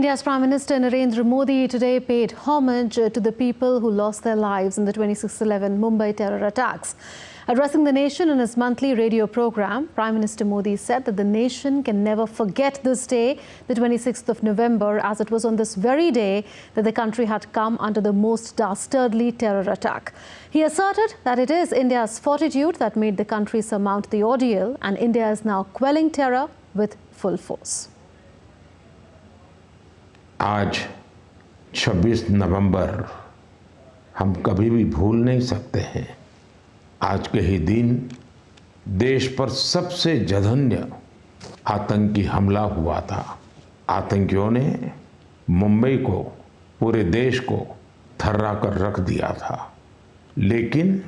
India's Prime Minister Narendra Modi today paid homage to the people who lost their lives in the 26/11 Mumbai terror attacks. Addressing the nation in his monthly radio program, Prime Minister Modi said that the nation can never forget this day, the 26th of November, as it was on this very day that the country had come under the most dastardly terror attack. He asserted that it is India's fortitude that made the country surmount the ordeal, and India is now quelling terror with full force. आज 26 नवंबर हम कभी भी भूल नहीं सकते हैं। आज के ही दिन देश पर सबसे जघन्य आतंकी हमला हुआ था। आतंकियों ने मुंबई को, पूरे देश को थर्रा कर रख दिया था। लेकिन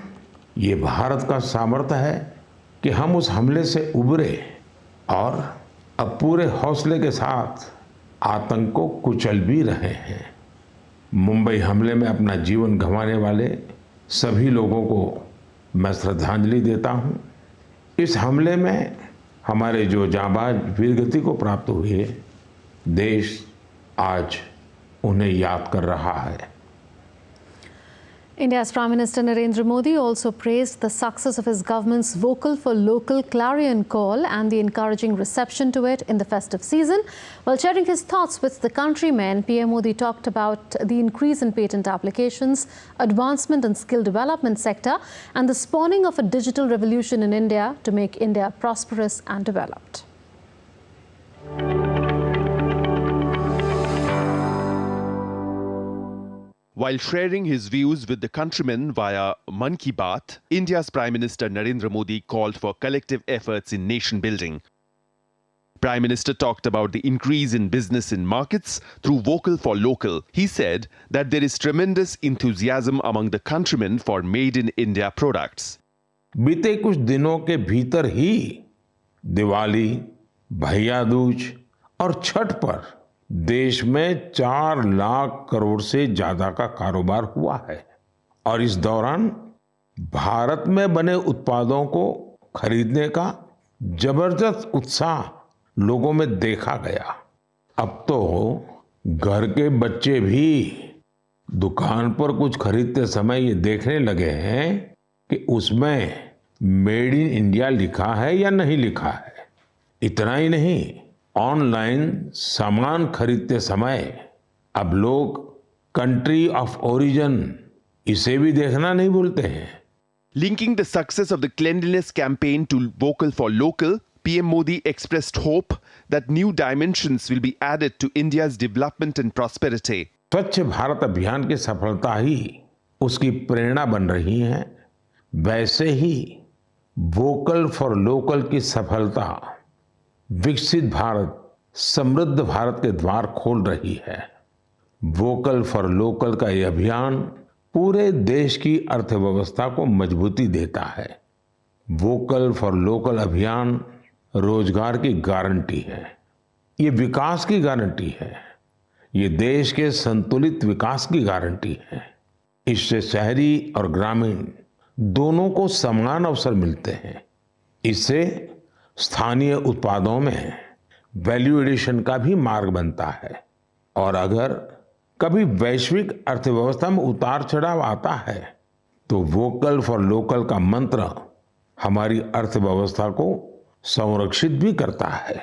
ये भारत का सामर्थ्य है कि हम उस हमले से उबरे और अब पूरे हौसले के साथ आतंक को कुचल भी रहे हैं। मुंबई हमले में अपना जीवन गंवाने वाले सभी लोगों को मैं श्रद्धांजलि देता हूं। इस हमले में हमारे जो जांबाज वीरगति को प्राप्त हुए, देश आज उन्हें याद कर रहा है। India's Prime Minister Narendra Modi also praised the success of his government's vocal for local clarion call and the encouraging reception to it in the festive season. While sharing his thoughts with the countrymen, PM Modi talked about the increase in patent applications, advancement in skill development sector, and the spawning of a digital revolution in India to make India prosperous and developed. While sharing his views with the countrymen via Mann Ki Baat, India's Prime Minister Narendra Modi called for collective efforts in nation building. Prime Minister talked about the increase in business in markets through vocal for local. He said that there is tremendous enthusiasm among the countrymen for made in India products. बीते कुछ दिनों के भीतर ही दिवाली, भैया दूज और छठ पर देश में 4 लाख करोड़ से ज्यादा का कारोबार हुआ है और इस दौरान भारत में बने उत्पादों को खरीदने का जबरदस्त उत्साह लोगों में देखा गया। अब तो घर के बच्चे भी दुकान पर कुछ खरीदते समय ये देखने लगे हैं कि उसमें मेड इन इंडिया लिखा है या नहीं लिखा है। इतना ही नहीं, ऑनलाइन सामान खरीदते समय अब लोग कंट्री ऑफ ओरिजिन इसे भी देखना नहीं भूलते हैं। Linking the success of the cleanliness campaign to vocal for local, PM Modi expressed hope that new dimensions will be added to India's development and prosperity. स्वच्छ भारत अभियान की सफलता ही उसकी प्रेरणा बन रही है। वैसे ही वोकल फॉर लोकल की सफलता विकसित भारत, समृद्ध भारत के द्वार खोल रही है। वोकल फॉर लोकल का यह अभियान पूरे देश की अर्थव्यवस्था को मजबूती देता है। वोकल फॉर लोकल अभियान रोजगार की गारंटी है, ये विकास की गारंटी है, ये देश के संतुलित विकास की गारंटी है। इससे शहरी और ग्रामीण दोनों को समान अवसर मिलते हैं। इससे स्थानीय उत्पादों में वैल्यू एडिशन का भी मार्ग बनता है और अगर कभी वैश्विक अर्थव्यवस्था में उतार चढ़ाव आता है तो वोकल फॉर लोकल का मंत्र हमारी अर्थव्यवस्था को संरक्षित भी करता है।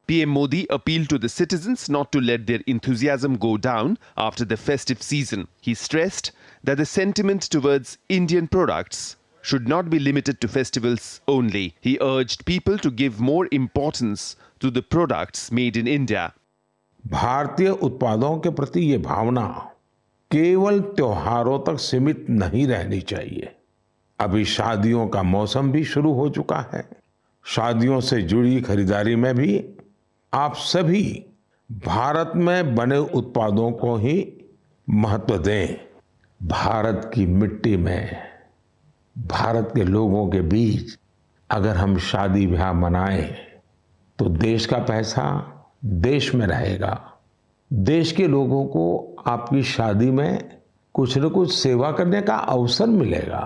PM Modi appealed to the citizens not to let their enthusiasm go down after the festive season. He stressed that the sentiment towards Indian products should not be limited to festivals only. He urged people to give more importance to the products made in India. भारतीय उत्पादों के प्रति ये भावना केवल त्योहारों तक सीमित नहीं रहनी चाहिए। अभी शादियों का मौसम भी शुरू हो चुका है। शादियों से जुड़ी खरीदारी में भी आप सभी भारत में बने उत्पादों को ही महत्व दें। भारत की मिट्टी में, भारत के लोगों के बीच अगर हम शादी ब्याह मनाएं तो देश का पैसा देश में रहेगा। देश के लोगों को आपकी शादी में कुछ न कुछ सेवा करने का अवसर मिलेगा।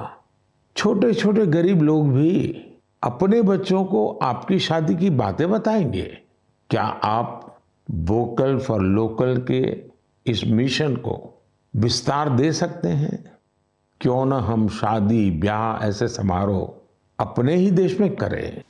छोटे छोटे गरीब लोग भी अपने बच्चों को आपकी शादी की बातें बताएंगे। क्या आप वोकल फॉर लोकल के इस मिशन को विस्तार दे सकते हैं? क्यों न हम शादी, ब्याह ऐसे समारोह अपने ही देश में करें?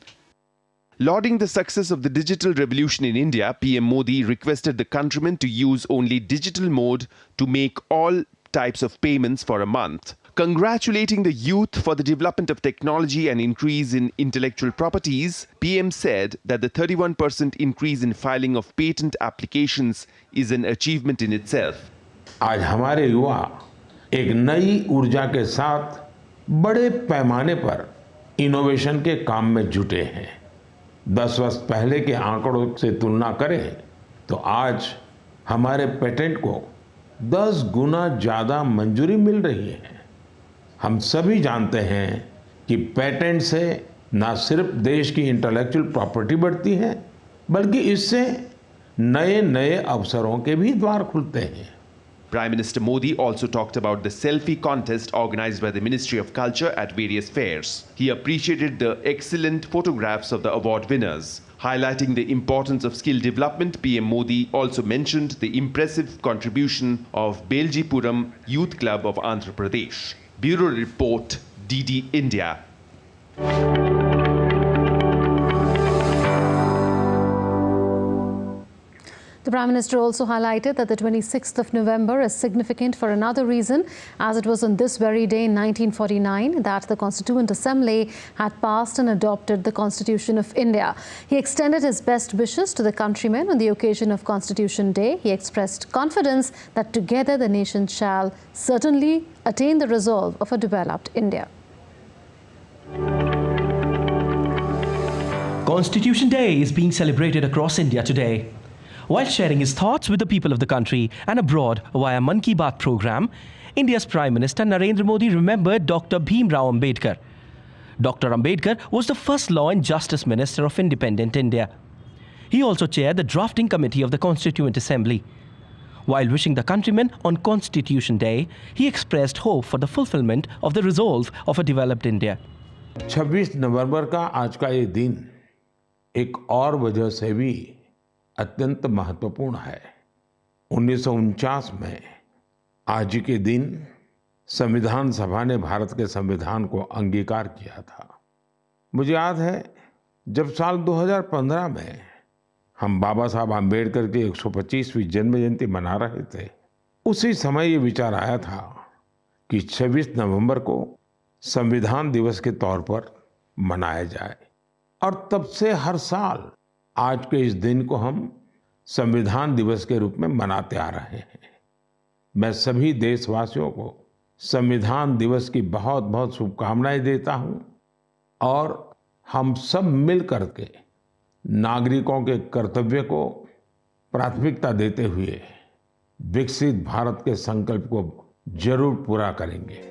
Lauding the success of the digital revolution in India, PM Modi requested the countrymen to use only digital mode to make all types of payments for a month. Congratulating the youth for the development of technology and increase in intellectual properties, PM said that the 31% increase in filing of patent applications is an achievement in itself. आज हमारे युवा एक नई ऊर्जा के साथ बड़े पैमाने पर इनोवेशन के काम में जुटे हैं। 10 वर्ष पहले के आंकड़ों से तुलना करें तो आज हमारे पेटेंट को 10 गुना ज़्यादा मंजूरी मिल रही है। हम सभी जानते हैं कि पेटेंट से न सिर्फ देश की इंटेलेक्चुअल प्रॉपर्टी बढ़ती है, बल्कि इससे नए नए अवसरों के भी द्वार खुलते हैं। Prime Minister Modi also talked about the selfie contest organized by the Ministry of Culture at various fairs. He appreciated the excellent photographs of the award winners. Highlighting the importance of skill development, PM Modi also mentioned the impressive contribution of Beljipuram Youth Club of Andhra Pradesh. Bureau Report, DD India. The Prime Minister also highlighted that the 26th of November is significant for another reason, as it was on this very day in 1949 that the Constituent Assembly had passed and adopted the Constitution of India. He extended his best wishes to the countrymen on the occasion of Constitution Day. He expressed confidence that together the nation shall certainly attain the resolve of a developed India. Constitution Day is being celebrated across India today. While sharing his thoughts with the people of the country and abroad via Mann Ki Baat program, India's Prime Minister Narendra Modi remembered Dr. Bhim Rao Ambedkar. Dr. Ambedkar was the first Law and Justice Minister of independent India. He also chaired the drafting committee of the Constituent Assembly. While wishing the countrymen on Constitution Day, he expressed hope for the fulfillment of the resolve of a developed India. 26 नवंबर का आज का ये दिन एक और वजह से भी अत्यंत महत्वपूर्ण है। 1949 में आज के दिन संविधान सभा ने भारत के संविधान को अंगीकार किया था। मुझे याद है जब साल 2015 में हम बाबा साहब आम्बेडकर की 125वीं जन्म जयंती मना रहे थे, उसी समय ये विचार आया था कि 26 नवंबर को संविधान दिवस के तौर पर मनाया जाए, और तब से हर साल आज के इस दिन को हम संविधान दिवस के रूप में मनाते आ रहे हैं। मैं सभी देशवासियों को संविधान दिवस की बहुत बहुत शुभकामनाएं देता हूं, और हम सब मिल करके नागरिकों के कर्तव्य को प्राथमिकता देते हुए विकसित भारत के संकल्प को जरूर पूरा करेंगे।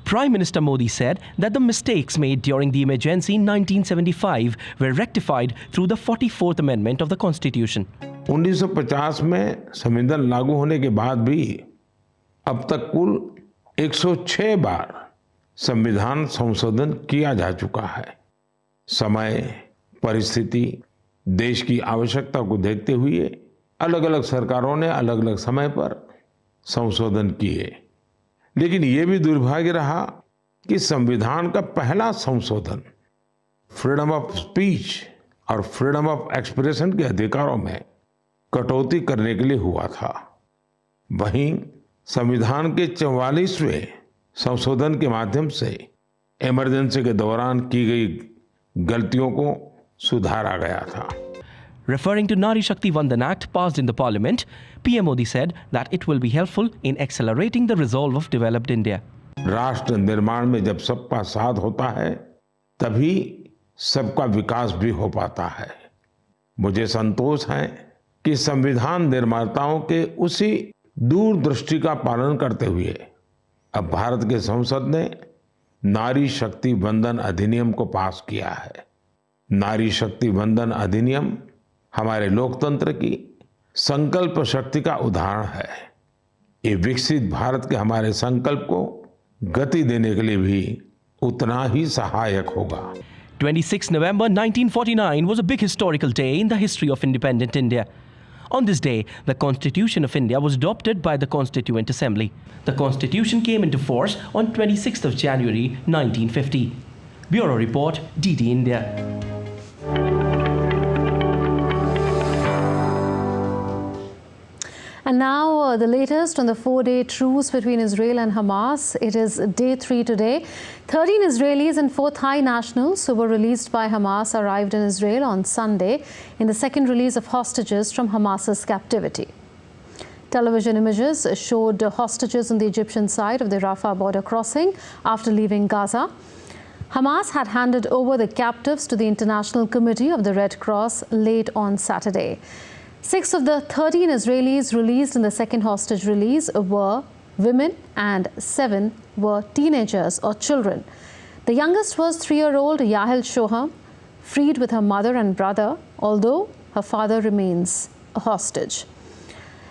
Prime Minister Modi said that the mistakes made during the emergency in 1975 were rectified through the 44th Amendment of the Constitution. 1950 में संविधान लागू होने के बाद भी अब तक कुल 106 बार संविधान संशोधन किया जा चुका है। समय, परिस्थिति, देश की आवश्यकता को देखते हुए अलग अलग सरकारों ने अलग अलग समय पर संशोधन किए, लेकिन ये भी दुर्भाग्य रहा कि संविधान का पहला संशोधन फ्रीडम ऑफ स्पीच और फ्रीडम ऑफ एक्सप्रेशन के अधिकारों में कटौती करने के लिए हुआ था। वहीं संविधान के 44वें संशोधन के माध्यम से इमरजेंसी के दौरान की गई गलतियों को सुधारा गया था। Referring to Nari Shakti Vandan Act passed in the Parliament, PM Modi said that it will be helpful in accelerating the resolve of developed India. राष्ट्र निर्माण में जब सबका साथ होता है, तभी सबका विकास भी हो पाता है। मुझे संतोष है कि संविधान निर्माताओं के उसी दूरदृष्टि का पालन करते हुए अब भारत के संसद ने नारी शक्ति वंदन अधिनियम को पास किया है। नारी शक्ति वंदन अधिनियम हमारे लोकतंत्र की संकल्प शक्ति का उदाहरण है। ये विकसित भारत के हमारे संकल्प को गति देने के लिए भी उतना ही सहायक होगा। 26 November 1949 was a big historical day in the history of independent India. On this day, the Constitution of India was adopted by the Constituent Assembly. The Constitution came into force on 26th of January 1950. Bureau Report, DD India. And now the latest on the 4-day truce between Israel and Hamas. It is day 3 today. 13 Israelis and 4 Thai nationals who were released by Hamas arrived in Israel on Sunday in the second release of hostages from Hamas's captivity. Television images showed hostages on the Egyptian side of the Rafah border crossing after leaving Gaza. Hamas had handed over the captives to the International Committee of the Red Cross late on Saturday. 6 of the 13 Israelis released in the second hostage release were women and 7 were teenagers or children. The youngest was 3-year-old Yahel Shoham, freed with her mother and brother, although her father remains a hostage.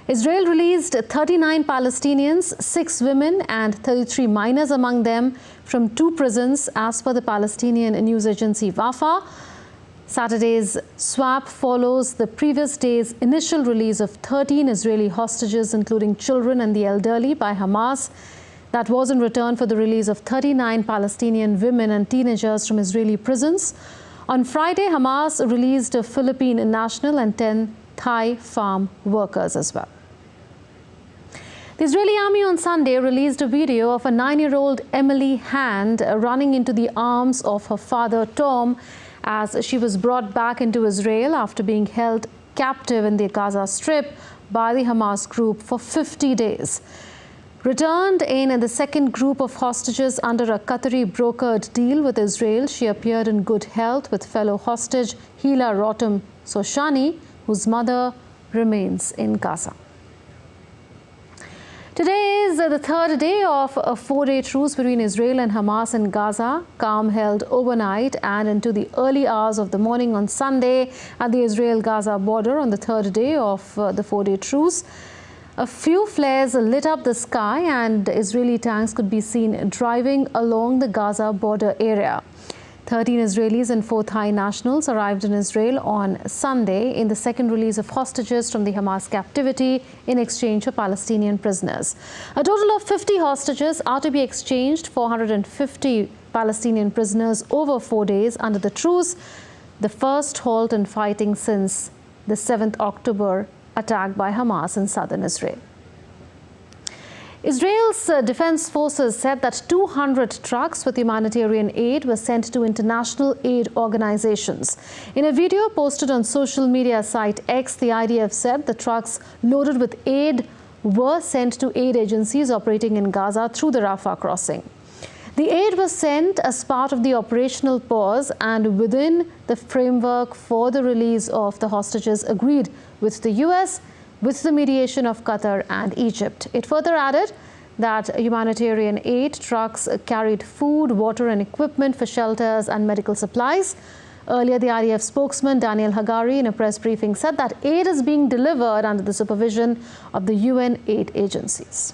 Israel released 39 Palestinians, 6 women and 33 minors among them from 2 prisons as per the Palestinian news agency Wafa. Saturday's swap follows the previous day's initial release of 13 Israeli hostages, including children and the elderly, by Hamas. That was in return for the release of 39 Palestinian women and teenagers from Israeli prisons. On Friday, Hamas released a Philippine national and 10 Thai farm workers as well. The Israeli army on Sunday released a video of a 9-year-old Emily Hand running into the arms of her father, Tom, as she was brought back into Israel after being held captive in the Gaza Strip by the Hamas group for 50 days. Returned in the second group of hostages under a Qatari brokered deal with Israel, she appeared in good health with fellow hostage Hila Rotem Soshani, whose mother remains in Gaza. Today is the 3rd day of a 4-day truce between Israel and Hamas in Gaza. Calm held overnight and into the early hours of the morning on Sunday at the Israel-Gaza border on the 3rd day of the 4-day truce. A few flares lit up the sky and Israeli tanks could be seen driving along the Gaza border area. 13 Israelis and 4 Thai nationals arrived in Israel on Sunday in the second release of hostages from the Hamas captivity in exchange for Palestinian prisoners. A total of 50 hostages are to be exchanged, 450 Palestinian prisoners over 4 days under the truce, the first halt in fighting since the 7th October attack by Hamas in southern Israel. Israel's defense forces said that 200 trucks with humanitarian aid were sent to international aid organizations. In a video posted on social media site X, the IDF said the trucks loaded with aid were sent to aid agencies operating in Gaza through the Rafah crossing. The aid was sent as part of the operational pause and within the framework for the release of the hostages agreed with the US, with the mediation of Qatar and Egypt. It further added that humanitarian aid trucks carried food, water and equipment for shelters and medical supplies. Earlier, the IDF spokesman Daniel Hagari in a press briefing said that aid is being delivered under the supervision of the UN aid agencies.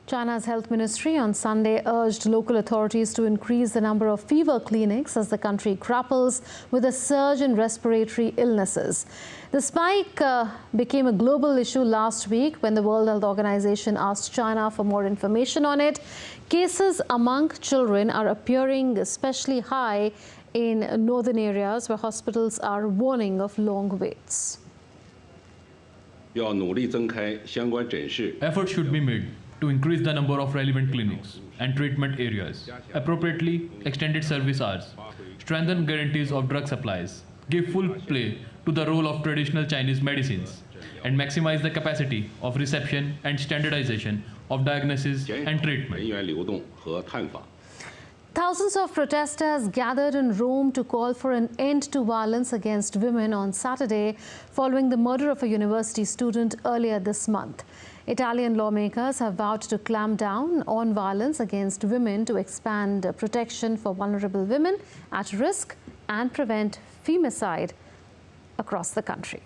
China's health ministry on Sunday urged local authorities to increase the number of fever clinics as the country grapples with a surge in respiratory illnesses. The spike became a global issue last week when the World Health Organization asked China for more information on it. Cases among children are appearing especially high in northern areas where hospitals are warning of long waits. Efforts should be made to increase the number of relevant clinics and treatment areas, appropriately extended service hours, strengthen guarantees of drug supplies, give full play to the role of traditional Chinese medicines, and maximize the capacity of reception and standardization of diagnosis and treatment. Thousands of protesters gathered in Rome to call for an end to violence against women on Saturday following the murder of a university student earlier this month. Italian lawmakers have vowed to clamp down on violence against women to expand protection for vulnerable women at risk and prevent femicide across the country.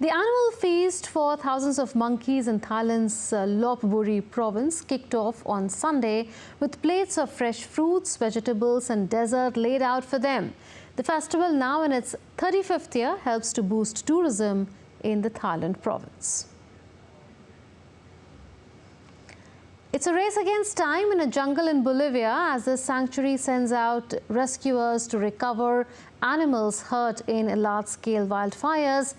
The annual feast for thousands of monkeys in Thailand's Lopburi province kicked off on Sunday with plates of fresh fruits, vegetables and dessert laid out for them. The festival, now in its 35th year, helps to boost tourism in the Thailand province. It's a race against time in a jungle in Bolivia as the sanctuary sends out rescuers to recover animals hurt in large-scale wildfires.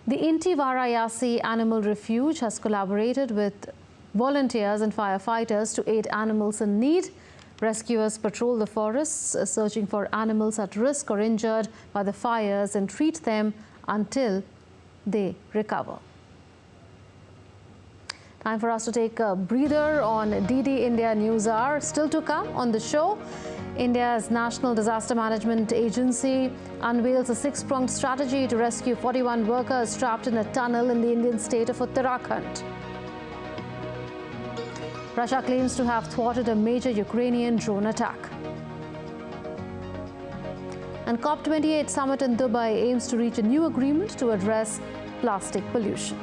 The Inti Varayasi Animal Refuge has collaborated with volunteers and firefighters to aid animals in need. Rescuers patrol the forests, searching for animals at risk or injured by the fires and treat them until they recover. Time for us to take a breather on DD India News Hour. Still to come on the show, India's National Disaster Management Agency unveils a six-pronged strategy to rescue 41 workers trapped in a tunnel in the Indian state of Uttarakhand. Russia claims to have thwarted a major Ukrainian drone attack. And COP28 summit in Dubai aims to reach a new agreement to address plastic pollution.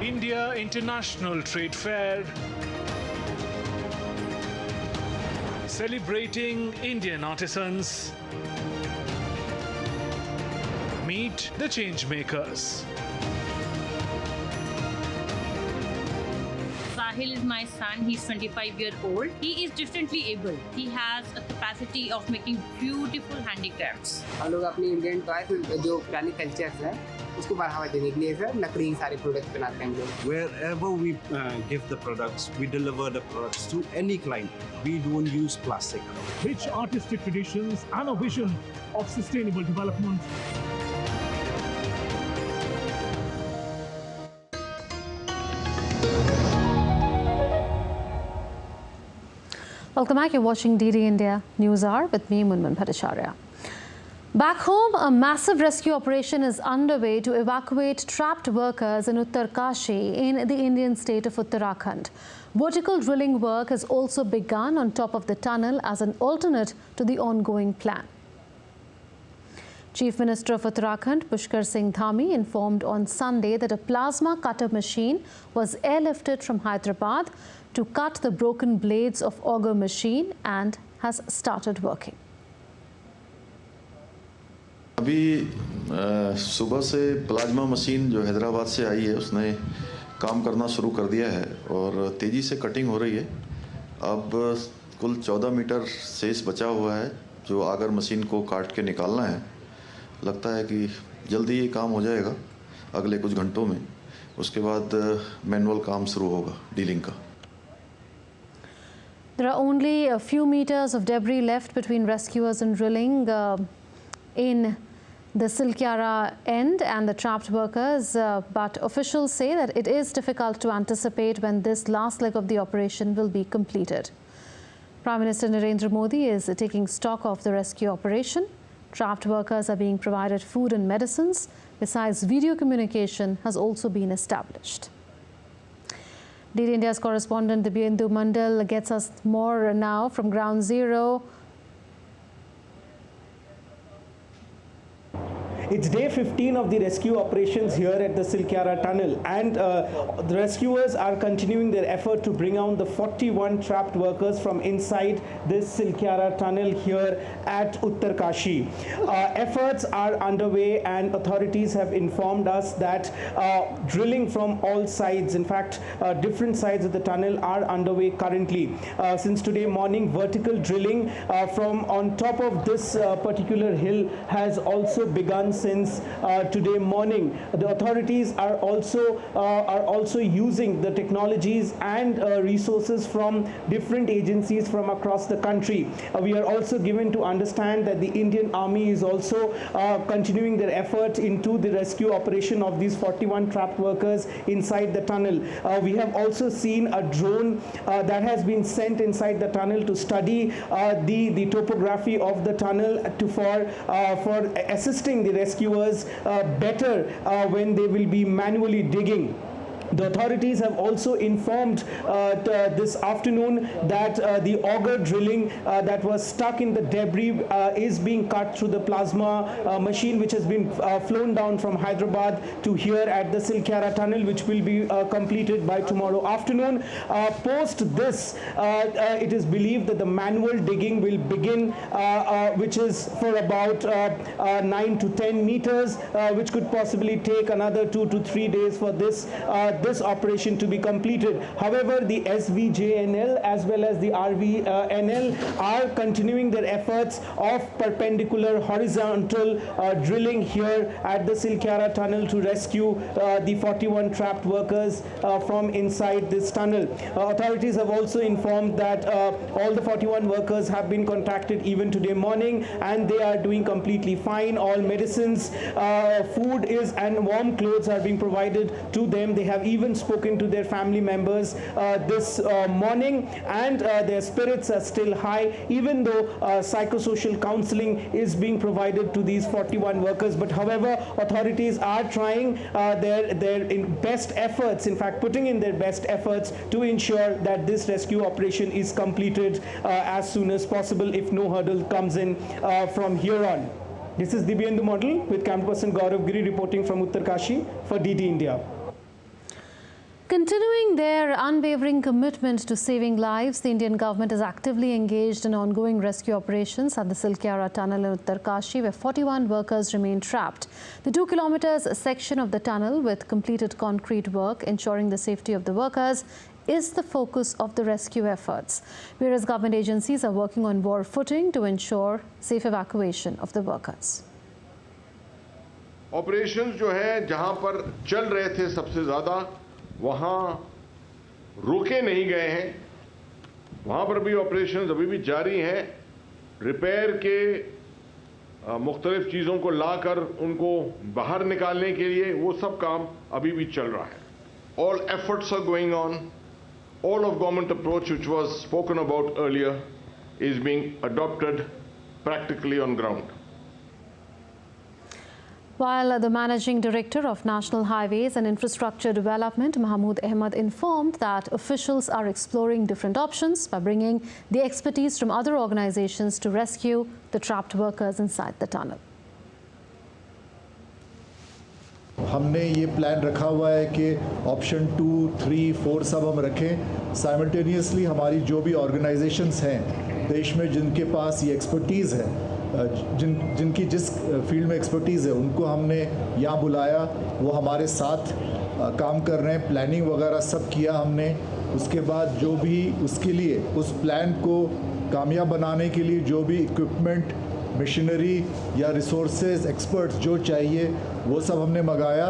India International Trade Fair, celebrating Indian artisans. Meet the changemakers. Sahil is my son. He's 25 years old. He is differently able. He has a capacity of making beautiful handicrafts. हम लोग अपनी Indian toy जो पुरानी cultures है उसको बढ़ावा देने के लिए सर लकड़ी के सारे प्रोडक्ट्स बनाते हैं हम लोग. Wherever we give the products, we deliver the products to any client. We don't use plastic. Rich artistic traditions and a vision of sustainable development. Welcome back. You're watching DD India News Hour with me, Munman Bhattacharya. Back home, a massive rescue operation is underway to evacuate trapped workers in Uttarkashi in the Indian state of Uttarakhand. Vertical drilling work has also begun on top of the tunnel as an alternate to the ongoing plan. Chief Minister of Uttarakhand, Pushkar Singh Dhami, informed on Sunday that a plasma cutter machine was airlifted from Hyderabad to cut the broken blades of auger machine and has started working. अभी सुबह से plasma machine जो हैदराबाद से आई है उसने काम करना शुरू कर दिया है और तेज़ी से कटिंग हो रही है. अब कुल 14 मीटर शेष बचा हुआ है जो आगर मशीन को काट के निकालना है. लगता है कि जल्दी ये काम हो जाएगा अगले कुछ घंटों में. उसके बाद मैनुअल काम शुरू होगा डीलिंग का. There are only a few meters of debris left between rescuers and drilling in the Silkyara end and the trapped workers, but officials say that it is difficult to anticipate when this last leg of the operation will be completed. Prime Minister Narendra Modi is taking stock of the rescue operation. Trapped workers are being provided food and medicines. Besides, video communication has also been established. DD India's correspondent Dibyendu Mandal gets us more now from Ground Zero. It's day 15 of the rescue operations here at the Silkyara tunnel, and the rescuers are continuing their effort to bring out the 41 trapped workers from inside this Silkyara tunnel here at Uttarkashi. Efforts are underway and authorities have informed us that drilling from all sides, in fact different sides of the tunnel are underway currently. Since today morning, vertical drilling from on top of this particular hill has also begun since today morning. The authorities are also using the technologies and resources from different agencies from across the country. We are also given to understand that the Indian Army is also continuing their effort into the rescue operation of these 41 trapped workers inside the tunnel. We have also seen a drone that has been sent inside the tunnel to study the topography of the tunnel for assisting the rescuers better when they will be manually digging. The authorities have also informed this afternoon that the auger drilling that was stuck in the debris is being cut through the plasma machine, which has been flown down from Hyderabad to here at the Silkyara tunnel, which will be completed by tomorrow afternoon. Post this, it is believed that the manual digging will begin, which is for about 9 to 10 meters, which could possibly take another 2 to 3 days for this operation to be completed. However, the SVJNL as well as the RVNL are continuing their efforts of perpendicular horizontal drilling here at the Silkyara tunnel to rescue the 41 trapped workers from inside this tunnel. Authorities have also informed that all the 41 workers have been contacted even today morning, and they are doing completely fine. All medicines, food and warm clothes are being provided to them. They have even spoken to their family members this morning, and their spirits are still high, even though psychosocial counseling is being provided to these 41 workers. But however, authorities are trying their best efforts, in fact putting in their best efforts to ensure that this rescue operation is completed as soon as possible if no hurdle comes in from here on. This is Dibyendu Model with camera person Gaurav Giri reporting from Uttarkashi for DD India. Continuing their unwavering commitment to saving lives, the Indian government is actively engaged in ongoing rescue operations at the Silkyara tunnel in Uttarkashi, where 41 workers remain trapped. The 2 kilometers section of the tunnel, with completed concrete work ensuring the safety of the workers, is the focus of the rescue efforts. Various government agencies are working on war footing to ensure safe evacuation of the workers. Operations जो है जहां पर चल रहे थे सबसे ज्यादा, वहां रोके नहीं गए हैं, वहां पर भी ऑपरेशंस अभी भी जारी हैं। रिपेयर के मुख्तलिफ चीज़ों को लाकर उनको बाहर निकालने के लिए वो सब काम अभी भी चल रहा है। All efforts are going on. All of government approach which was spoken about earlier is being adopted practically on ground. While the Managing Director of National Highways and Infrastructure Development, Mahmood Ahmed, informed that officials are exploring different options by bringing the expertise from other organizations to rescue the trapped workers inside the tunnel. हमने ये plan रखा हुआ है कि option 2, 3, 4 सब हम रखें। Simultaneously हमारी जो भी ऑर्गेनाइजेशंस हैं देश में जिनके पास ये एक्सपर्टीज़ है, जिनकी जिस फील्ड में एक्सपर्टीज़ है, उनको हमने यहाँ बुलाया। वो हमारे साथ काम कर रहे हैं, प्लानिंग वगैरह सब किया हमने। उसके बाद जो भी उसके लिए उस प्लान को कामयाब बनाने के लिए जो भी इक्विपमेंट, मशीनरी या रिसोर्सेज, एक्सपर्ट्स जो चाहिए वो सब हमने मंगाया।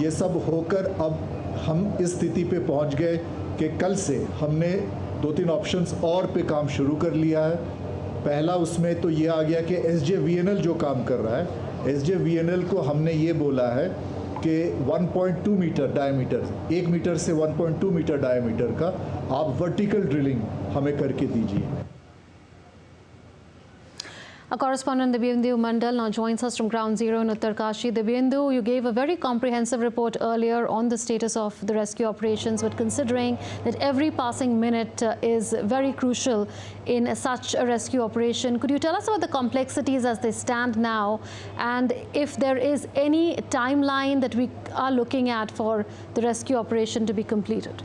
ये सब होकर अब हम इस स्थिति पे पहुंच गए कि कल से हमने 2-3 ऑप्शंस और पे काम शुरू कर लिया है। पहला उसमें तो ये आ गया कि SJVNL जो काम कर रहा है, SJVNL को हमने ये बोला है कि 1.2 मीटर डायमीटर, 1 मीटर से 1.2 मीटर डायमीटर का आप वर्टिकल ड्रिलिंग हमें करके दीजिए। Our correspondent Dibyendu Mandal now joins us from Ground Zero in Uttarkashi. Dibyendu, you gave a very comprehensive report earlier on the status of the rescue operations, but considering that every passing minute is very crucial in such a rescue operation, could you tell us about the complexities as they stand now, and if there is any timeline that we are looking at for the rescue operation to be completed?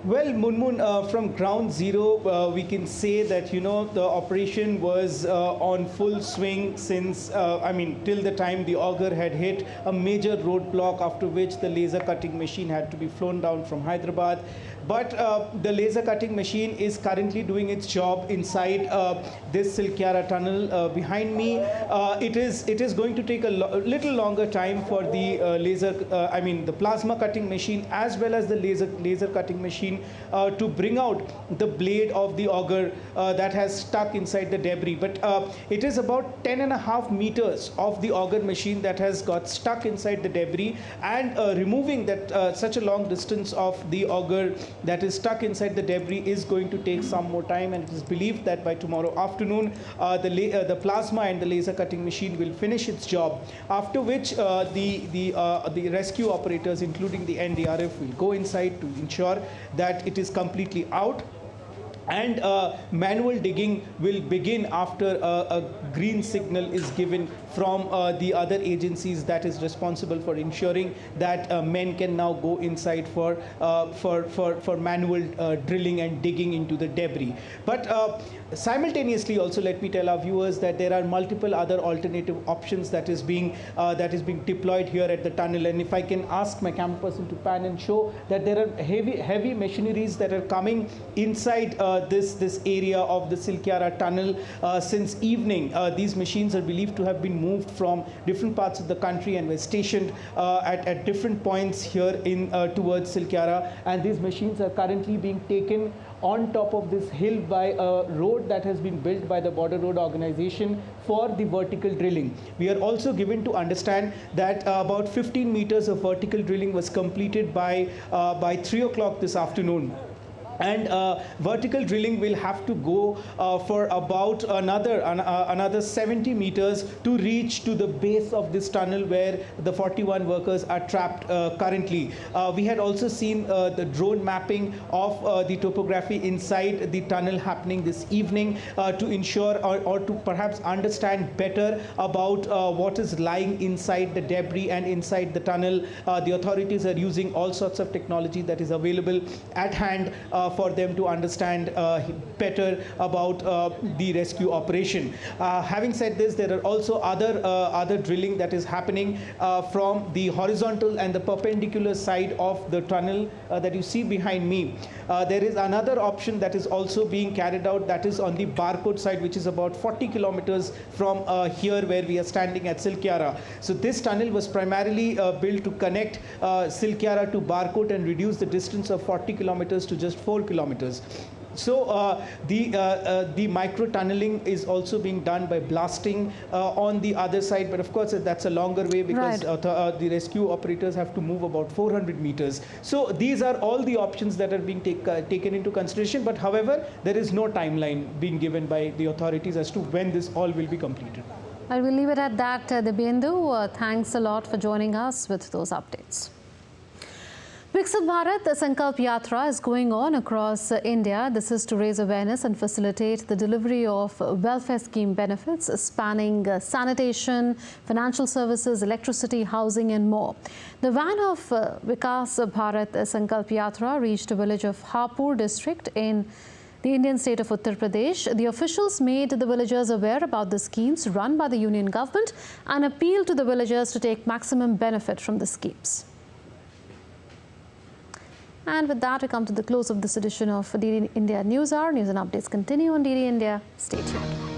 Well, Munmun, from Ground Zero, we can say that, the operation was on full swing since, till the time the auger had hit a major roadblock, after which the laser cutting machine had to be flown down from Hyderabad. but the laser cutting machine is currently doing its job inside this Silkyara tunnel behind me. It is going to take a little longer time for the the plasma cutting machine as well as the laser cutting machine to bring out the blade of the auger that has stuck inside the debris. But it is about 10.5 meters of the auger machine that has got stuck inside the debris, and removing that such a long distance of the auger that is stuck inside the debris is going to take some more time, and it is believed that by tomorrow afternoon the plasma and the laser cutting machine will finish its job, after which the rescue operators, including the NDRF, will go inside to ensure that it is completely out, and manual digging will begin after a green signal is given from the other agencies that is responsible for ensuring that men can now go inside for manual drilling and digging into the debris. But simultaneously, also let me tell our viewers that there are multiple other alternative options that is being deployed here at the tunnel. And if I can ask my camera person to pan and show that there are heavy machineries that are coming inside this area of the Silkyara tunnel since evening. These machines are believed to have been moved from different parts of the country and were stationed at different points here towards Silkyara, and these machines are currently being taken on top of this hill by a road that has been built by the Border Road Organization for the vertical drilling. We are also given to understand that about 15 meters of vertical drilling was completed by 3 o'clock this afternoon. And vertical drilling will have to go for about another 70 meters to reach to the base of this tunnel where the 41 workers are trapped currently. We had also seen the drone mapping of the topography inside the tunnel happening this evening to ensure or to perhaps understand better about what is lying inside the debris and inside the tunnel. The authorities are using all sorts of technology that is available at hand for them to understand better about the rescue operation. Having said this, there are also other drilling that is happening from the horizontal and the perpendicular side of the tunnel that you see behind me. There is another option that is also being carried out, that is on the Barkot side, which is about 40 kilometers from here where we are standing at Silkyara. So this tunnel was primarily built to connect Silkyara to Barkot and reduce the distance of 40 kilometers to just 4 kilometers. So the micro tunneling is also being done by blasting on the other side, but of course that's a longer way because the rescue operators have to move about 400 meters. So these are all the options that are being taken into consideration, but however there is no timeline being given by the authorities as to when this all will be completed. I will leave it at that, Dibyendu. Thanks a lot for joining us with those updates. Prasar Bharati Sankalp Yatra is going on across India. This is to raise awareness and facilitate the delivery of welfare scheme benefits spanning sanitation, financial services, electricity, housing and more. The van of Vikas Bharat Sankalp Yatra reached a village of Hapur district in the Indian state of Uttar Pradesh. The officials made the villagers aware about the schemes run by the union government and appealed to the villagers to take maximum benefit from the schemes. And with that, we come to the close of this edition of DD India News Hour. News and updates continue on DD India. Stay tuned.